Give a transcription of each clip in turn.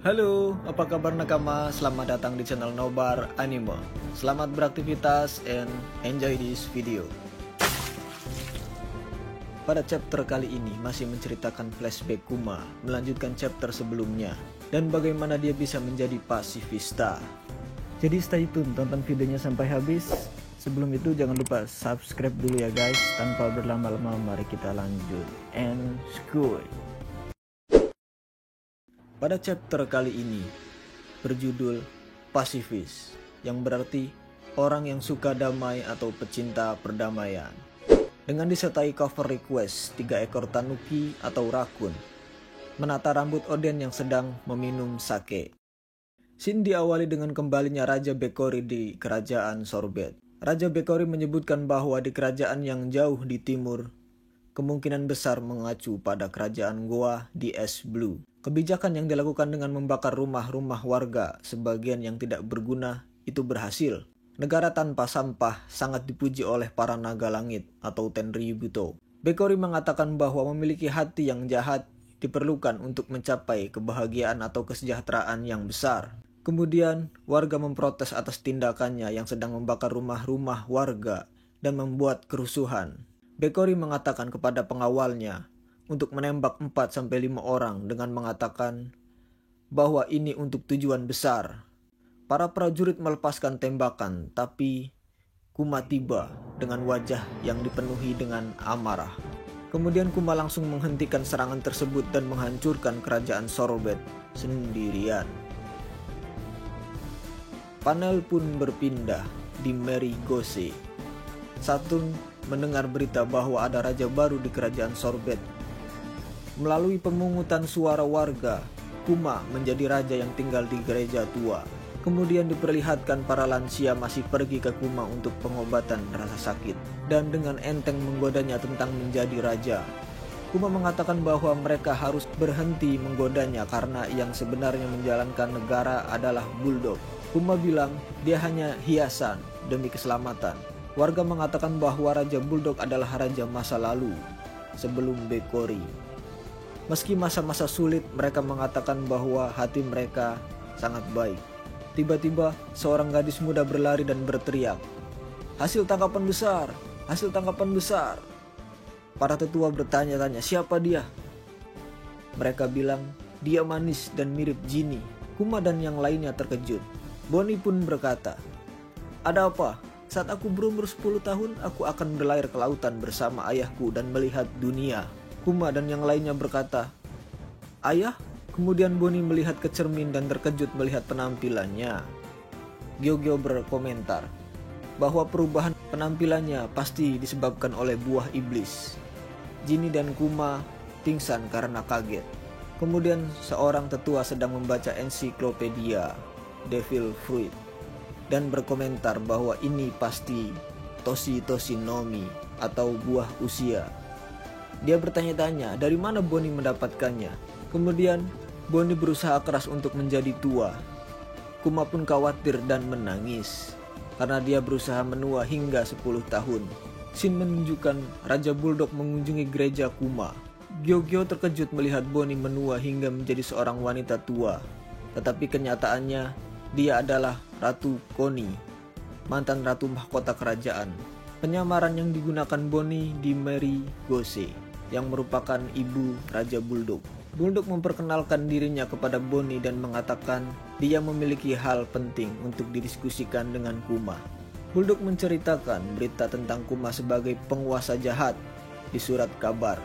Halo, apa kabar nakama? Selamat datang di channel Nobar Anime. Selamat beraktivitas and enjoy this video. Pada chapter kali ini masih menceritakan flashback Kuma, melanjutkan chapter sebelumnya, dan bagaimana dia bisa menjadi pasifista. Jadi stay tune, tonton videonya sampai habis. Sebelum itu jangan lupa subscribe dulu ya guys. Tanpa berlama-lama mari kita lanjut. And school. Pada chapter kali ini berjudul pasifis, yang berarti orang yang suka damai atau pecinta perdamaian. Dengan disertai cover request 3 ekor tanuki atau rakun menata rambut Oden yang sedang meminum sake. Scene diawali dengan kembalinya Raja Bekori di kerajaan Sorbet. Raja Bekori menyebutkan bahwa di kerajaan yang jauh di timur kemungkinan besar mengacu pada kerajaan Goa di Es Blue. Kebijakan yang dilakukan dengan membakar rumah-rumah warga sebagian yang tidak berguna itu berhasil. Negara tanpa sampah sangat dipuji oleh para naga langit atau Tenryubuto. Bekori mengatakan bahwa memiliki hati yang jahat diperlukan untuk mencapai kebahagiaan atau kesejahteraan yang besar. Kemudian warga memprotes atas tindakannya yang sedang membakar rumah-rumah warga dan membuat kerusuhan. Bekori mengatakan kepada pengawalnya untuk menembak 4-5 orang dengan mengatakan bahwa ini untuk tujuan besar. Para prajurit melepaskan tembakan, tapi Kuma tiba dengan wajah yang dipenuhi dengan amarah. Kemudian Kuma langsung menghentikan serangan tersebut dan menghancurkan kerajaan Sorbet sendirian. Panel pun berpindah di Merigose. Saturn mendengar berita bahwa ada raja baru di kerajaan Sorbet. Melalui pemungutan suara warga, Kuma menjadi raja yang tinggal di gereja tua. Kemudian diperlihatkan para lansia masih pergi ke Kuma untuk pengobatan rasa sakit, dan dengan enteng menggodanya tentang menjadi raja. Kuma mengatakan bahwa mereka harus berhenti menggodanya karena yang sebenarnya menjalankan negara adalah Bulldog. Kuma bilang dia hanya hiasan demi keselamatan. Warga mengatakan bahwa Raja Bulldog adalah raja masa lalu sebelum Bekori. Meski masa-masa sulit, mereka mengatakan bahwa hati mereka sangat baik. Tiba-tiba, seorang gadis muda berlari dan berteriak, "Hasil tangkapan besar! Hasil tangkapan besar!" Para tetua bertanya-tanya, siapa dia? Mereka bilang, dia manis dan mirip Jinny. Kuma dan yang lainnya terkejut. Bonnie pun berkata, "Ada apa? Saat aku berumur 10 tahun, aku akan berlayar ke lautan bersama ayahku dan melihat dunia." Kuma dan yang lainnya berkata, "Ayah?" Kemudian Bonnie melihat ke cermin dan terkejut melihat penampilannya. Gyogyo berkomentar bahwa perubahan penampilannya pasti disebabkan oleh buah iblis. Jinny dan Kuma pingsan karena kaget. Kemudian seorang tetua sedang membaca ensiklopedia Devil Fruit dan berkomentar bahwa ini pasti Toshi Nomi atau buah usia. Dia bertanya-tanya dari mana Bonnie mendapatkannya. Kemudian Bonnie berusaha keras untuk menjadi tua. Kuma pun khawatir dan menangis karena dia berusaha menua hingga 10 tahun. Scene menunjukkan Raja Bulldog mengunjungi gereja Kuma. Gyogyo terkejut melihat Bonnie menua hingga menjadi seorang wanita tua. Tetapi kenyataannya dia adalah Ratu Koni, mantan ratu mahkota kerajaan. Penyamaran yang digunakan Bonnie di Merigose, yang merupakan ibu Raja Bulldog. Bulldog memperkenalkan dirinya kepada Bonnie dan mengatakan dia memiliki hal penting untuk didiskusikan dengan Kuma. Bulldog menceritakan berita tentang Kuma sebagai penguasa jahat di surat kabar.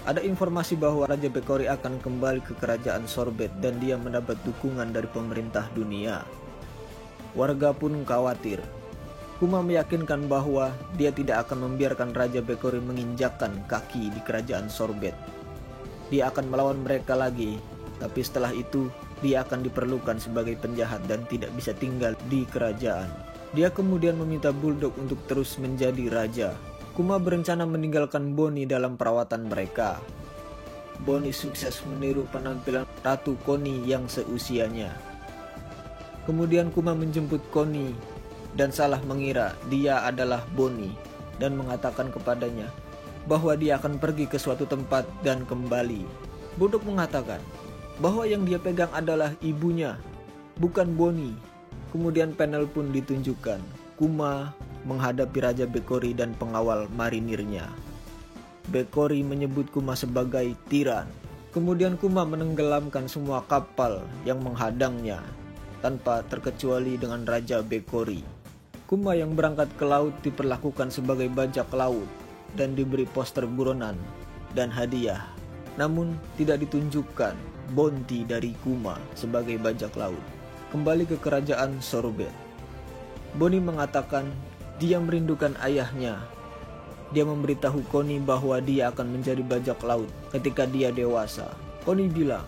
Ada informasi bahwa Raja Bekori akan kembali ke kerajaan Sorbet dan dia mendapat dukungan dari pemerintah dunia. Warga pun khawatir. Kuma meyakinkan bahwa dia tidak akan membiarkan Raja Bekori menginjakkan kaki di kerajaan Sorbet. Dia akan melawan mereka lagi, tapi setelah itu dia akan diperlukan sebagai penjahat dan tidak bisa tinggal di kerajaan. Dia kemudian meminta Bulldog untuk terus menjadi raja. Kuma berencana meninggalkan Bonnie dalam perawatan mereka. Bonnie sukses meniru penampilan Ratu Koni yang seusianya. Kemudian Kuma menjemput Koni dan salah mengira dia adalah Bonnie dan mengatakan kepadanya bahwa dia akan pergi ke suatu tempat dan kembali. Bulldog mengatakan, bahwa yang dia pegang adalah ibunya, bukan Bonnie. Kemudian panel pun ditunjukkan. Kuma menghadapi Raja Bekori dan pengawal marinirnya. Bekori menyebut Kuma sebagai tiran. Kemudian Kuma menenggelamkan semua kapal yang menghadangnya, tanpa terkecuali dengan Raja Bekori. Kuma yang berangkat ke laut diperlakukan sebagai bajak laut dan diberi poster buronan dan hadiah. Namun tidak ditunjukkan bounty dari Kuma sebagai bajak laut. Kembali ke kerajaan Sorbet. Bonnie mengatakan dia merindukan ayahnya. Dia memberitahu Connie bahwa dia akan menjadi bajak laut ketika dia dewasa. Connie bilang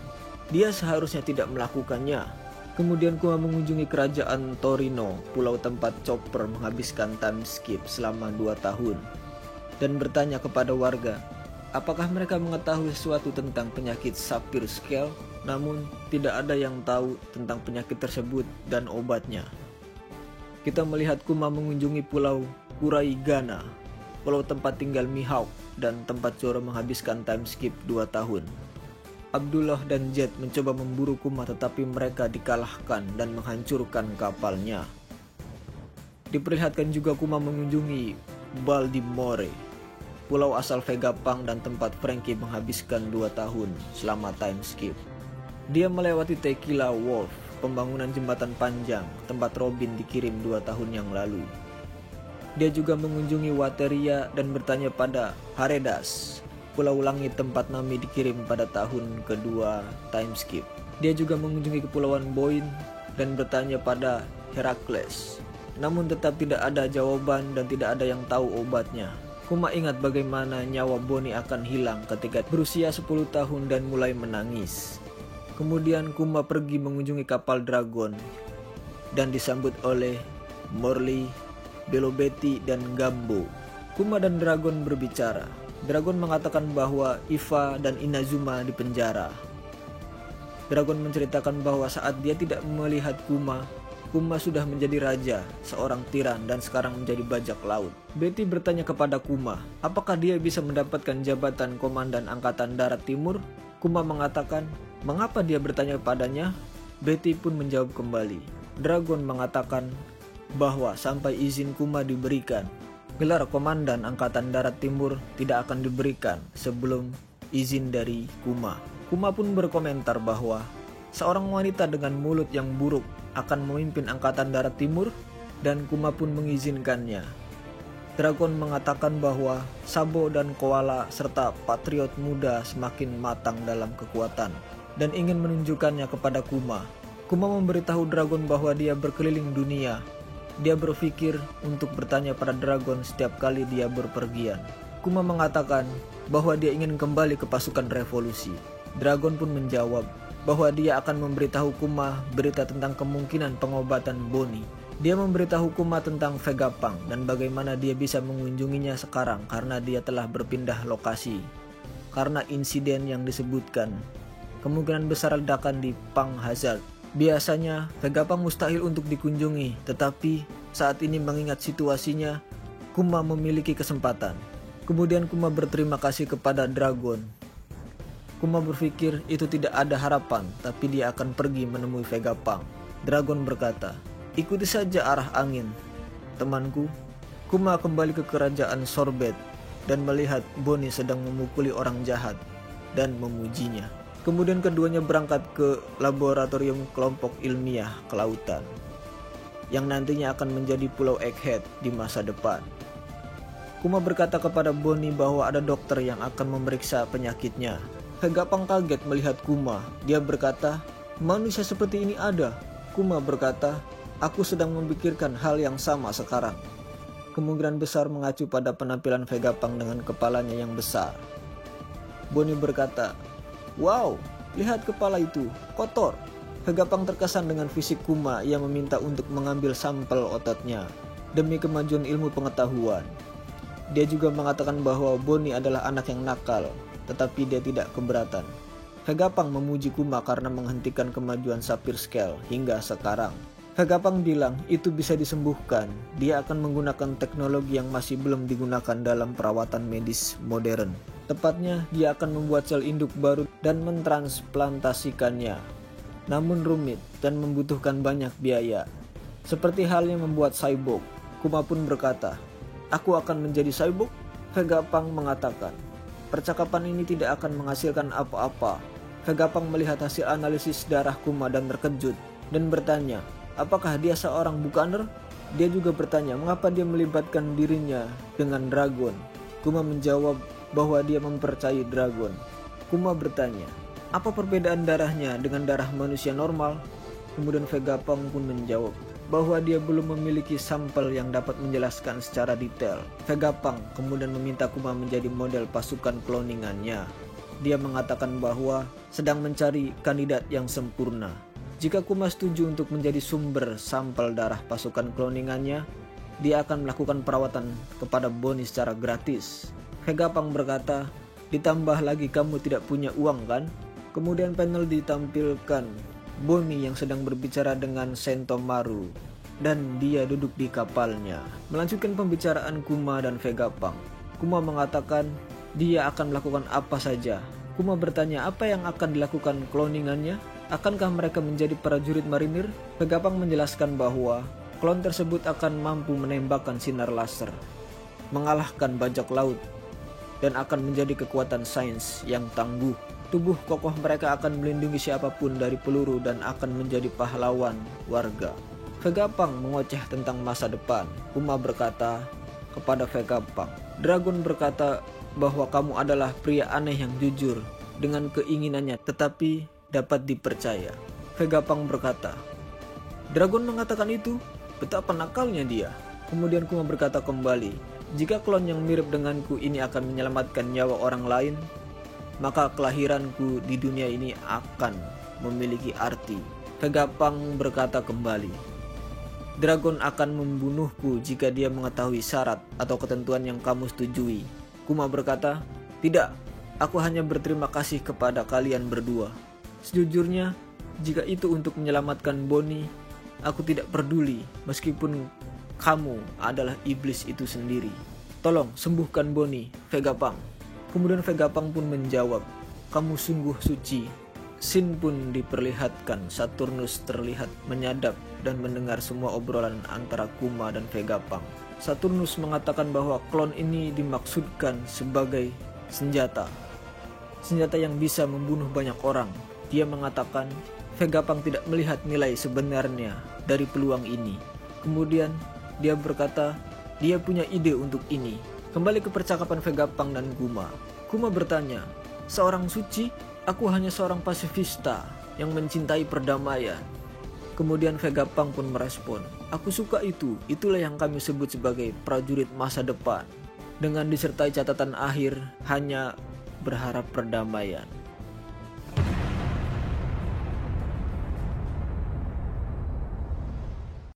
dia seharusnya tidak melakukannya. Kemudian Kuma mengunjungi kerajaan Torino, pulau tempat Chopper menghabiskan time skip selama 2 tahun, dan bertanya kepada warga apakah mereka mengetahui sesuatu tentang penyakit Sapphire Scale. Namun tidak ada yang tahu tentang penyakit tersebut dan obatnya. Kita melihat Kuma mengunjungi pulau Uraigana, pulau tempat tinggal Mihawk dan tempat Zoro menghabiskan time skip 2 tahun. Abdullah dan Jet mencoba memburu Kuma tetapi mereka dikalahkan dan menghancurkan kapalnya. Diperlihatkan juga Kuma mengunjungi Baltimore, pulau asal Vegapunk dan tempat Franky menghabiskan 2 tahun selama time skip. Dia melewati Tequila Wharf, pembangunan jembatan panjang, tempat Robin dikirim 2 tahun yang lalu. Dia juga mengunjungi Wateria dan bertanya pada Haredas, pulau langit tempat Nami dikirim pada tahun kedua time skip. Dia juga mengunjungi Kepulauan Boyne dan bertanya pada Herakles. Namun tetap tidak ada jawaban dan tidak ada yang tahu obatnya. Kuma ingat bagaimana nyawa Bonnie akan hilang ketika berusia 10 tahun dan mulai menangis. Kemudian Kuma pergi mengunjungi kapal Dragon dan disambut oleh Morley, Belobetti, dan Gambo. Kuma dan Dragon berbicara. Dragon mengatakan bahwa Iva dan Inazuma dipenjara. Dragon menceritakan bahwa saat dia tidak melihat Kuma sudah menjadi raja, seorang tiran, dan sekarang menjadi bajak laut. Betty bertanya kepada Kuma, apakah dia bisa mendapatkan jabatan Komandan Angkatan Darat Timur? Kuma mengatakan, mengapa dia bertanya padanya? Betty pun menjawab kembali. Dragon mengatakan bahwa sampai izin Kuma diberikan, gelar Komandan Angkatan Darat Timur tidak akan diberikan sebelum izin dari Kuma. Kuma pun berkomentar bahwa seorang wanita dengan mulut yang buruk akan memimpin Angkatan Darat Timur dan Kuma pun mengizinkannya. Dragon mengatakan bahwa Sabo dan Koala serta patriot muda semakin matang dalam kekuatan dan ingin menunjukkannya kepada Kuma. Kuma memberitahu Dragon bahwa dia berkeliling dunia. Dia berpikir untuk bertanya pada Dragon setiap kali dia berpergian. Kuma mengatakan bahwa dia ingin kembali ke pasukan revolusi. Dragon pun menjawab bahwa dia akan memberitahu Kuma berita tentang kemungkinan pengobatan Bonnie. Dia memberitahu Kuma tentang Vegapunk dan bagaimana dia bisa mengunjunginya sekarang karena dia telah berpindah lokasi. Karena insiden yang disebutkan, kemungkinan besar ledakan di Punk Hazard. Biasanya Vegapunk mustahil untuk dikunjungi, tetapi saat ini mengingat situasinya, Kuma memiliki kesempatan. Kemudian Kuma berterima kasih kepada Dragon. Kuma berpikir itu tidak ada harapan, tapi dia akan pergi menemui Vegapunk. Dragon berkata, ikuti saja arah angin, temanku. Kuma kembali ke kerajaan Sorbet dan melihat Bonnie sedang memukuli orang jahat dan memujinya. Kemudian keduanya berangkat ke laboratorium kelompok ilmiah kelautan yang nantinya akan menjadi Pulau Egghead di masa depan. Kuma berkata kepada Bonnie bahwa ada dokter yang akan memeriksa penyakitnya. Vegapunk kaget melihat Kuma. Dia berkata, manusia seperti ini ada. Kuma berkata, aku sedang memikirkan hal yang sama sekarang. Kemungkinan besar mengacu pada penampilan Vegapunk dengan kepalanya yang besar. Bonnie berkata, wow, lihat kepala itu, kotor. Vegapunk terkesan dengan fisik Kuma yang meminta untuk mengambil sampel ototnya demi kemajuan ilmu pengetahuan. Dia juga mengatakan bahwa Bonnie adalah anak yang nakal, tetapi dia tidak keberatan. Vegapunk memuji Kuma karena menghentikan kemajuan Sapphire Scale hingga sekarang. Vegapunk bilang itu bisa disembuhkan. Dia akan menggunakan teknologi yang masih belum digunakan dalam perawatan medis modern. Tepatnya, dia akan membuat sel induk baru dan mentransplantasikannya. Namun rumit dan membutuhkan banyak biaya. Seperti halnya membuat cyborg, Kuma pun berkata, "Aku akan menjadi cyborg?" Vegapunk mengatakan, "Percakapan ini tidak akan menghasilkan apa-apa." Vegapunk melihat hasil analisis darah Kuma dan terkejut dan bertanya, apakah dia seorang bukaner? Dia juga bertanya mengapa dia melibatkan dirinya dengan Dragon. Kuma menjawab bahwa dia mempercayai Dragon. Kuma bertanya, apa perbedaan darahnya dengan darah manusia normal? Kemudian Vegapunk pun menjawab bahwa dia belum memiliki sampel yang dapat menjelaskan secara detail. Vegapunk kemudian meminta Kuma menjadi model pasukan cloningannya. Dia mengatakan bahwa sedang mencari kandidat yang sempurna. Jika Kuma setuju untuk menjadi sumber sampel darah pasukan cloningannya, dia akan melakukan perawatan kepada Bonnie secara gratis. Vegapunk berkata, ditambah lagi kamu tidak punya uang kan? Kemudian panel ditampilkan Bonnie yang sedang berbicara dengan Sentomaru dan dia duduk di kapalnya. Melanjutkan pembicaraan Kuma dan Vegapunk. Kuma mengatakan dia akan melakukan apa saja. Kuma bertanya apa yang akan dilakukan cloningannya? Akankah mereka menjadi prajurit marinir? Vegapunk menjelaskan bahwa klon tersebut akan mampu menembakkan sinar laser, mengalahkan bajak laut, dan akan menjadi kekuatan sains yang tangguh. Tubuh kokoh mereka akan melindungi siapapun dari peluru dan akan menjadi pahlawan warga. Vegapunk mengoceh tentang masa depan. Kuma berkata kepada Vegapunk, Dragon berkata bahwa kamu adalah pria aneh yang jujur dengan keinginannya tetapi dapat dipercaya. Vegapunk berkata, Dragon mengatakan itu? Betapa nakalnya dia. Kemudian Kuma berkata kembali, jika klon yang mirip denganku ini akan menyelamatkan nyawa orang lain, maka kelahiranku di dunia ini akan memiliki arti. Vegapunk berkata kembali, Dragon akan membunuhku jika dia mengetahui syarat atau ketentuan yang kamu setujui. Kuma berkata, tidak, aku hanya berterima kasih kepada kalian berdua. Sejujurnya, jika itu untuk menyelamatkan Bonnie, aku tidak peduli meskipun kamu adalah iblis itu sendiri. Tolong sembuhkan Bonnie, Vegapunk. Kemudian Vegapunk pun menjawab, kamu sungguh suci. Scene pun diperlihatkan, Saturnus terlihat menyadap dan mendengar semua obrolan antara Kuma dan Vegapunk. Saturnus mengatakan bahwa klon ini dimaksudkan sebagai senjata yang bisa membunuh banyak orang. Dia mengatakan Vegapunk tidak melihat nilai sebenarnya dari peluang ini. Kemudian dia berkata dia punya ide untuk ini. Kembali ke percakapan Vegapunk dan Kuma. Kuma bertanya, seorang suci? Aku hanya seorang pasifista yang mencintai perdamaian. Kemudian Vegapunk pun merespon, aku suka itu. Itulah yang kami sebut sebagai prajurit masa depan. Dengan disertai catatan akhir, hanya berharap perdamaian.